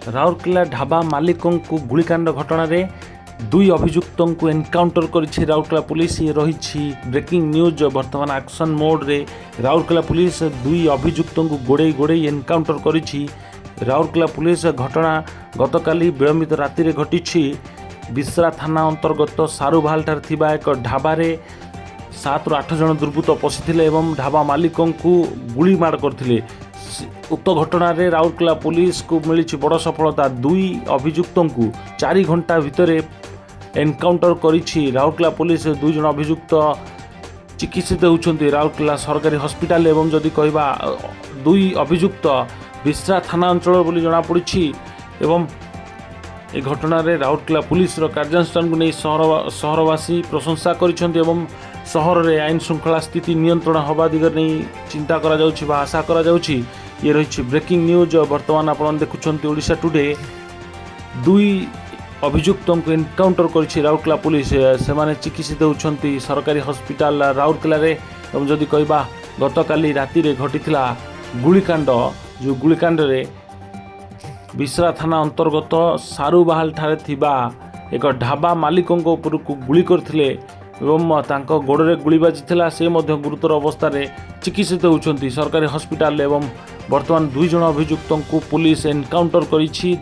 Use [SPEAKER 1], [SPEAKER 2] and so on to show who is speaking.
[SPEAKER 1] राउरकेला ढाबा मालिकों को गुलिकांड घटना रे दुई अभियुक्तों को एनकाउंटर करिछि राउरकेला पुलिस। ये रही ब्रेकिंग न्यूज वर्तमान एक्शन मोड रे राउरकेला पुलिस दुई अभियुक्तों को गोड़े गोड़े एनकाउंटर करिछि। राउरकेला पुलिस घटना गतकाली विलंबित राति रे घटिछि। बिस्रा थाना अंतर्गत सारुभाल ठार थिबा एक ढाबारे 7 ରୁ 8 जन दुर्बृत्त पशिथिले एवं ढाबा मालिकों को गुली मार करथिले। उक्त घटना रे राउरकेला पुलिस को मिली बड़ सफलता। दुई अभियुक्तों को 4 घंटा भितर एनकाउंटर करिछि राउरकेला पुलिस। 2 जन अभियुक्त चिकित्सित होउछन्ति राउरकेला सरकारी हॉस्पिटल एवं जदि कहबा दुई अभियुक्त बिस्रा थाना अंचल बोली जना पड़िछि। एवं ए घटना रे राउरकेला पुलिस रो कार्यानुष्ठान को नहीं सहरवासी प्रशंसा करिछन्ति एवं सहर रे आईन श्रृंखला स्थिति नियंत्रण हवा दिगरे नहीं चिंता करा जाउछि बा आशा करा जाउछि। ये रही ब्रेकिंग न्यूज वर्तमान आपण देखुछन्ति ओडिशा टुडे। दुई अभियुक्तों को एनकाउंटर करिछि राउरकेला पुलिस। से माने चिकित्सित होउछन्ति सरकारी हॉस्पिटल राउरकेला रे। एवं जदि कहबा गतकाली राति रे घटिथिला गुलिकांड, जो गुलिकांड रे बिस्रा थाना अंतर्गत सारुबाहाल ठारे थिबा एक ढाबा मालिकों उपर को गुली करथिले एवं तांको गोड़े गुली बाजिथिला। से मध्य गुरुतर अवस्था चिकित्सित होउछन्ति सरकारी हॉस्पिटल एवं वर्तमान 2 जन अभियुक्तों को पुलिस एनकाउंटर करिछि।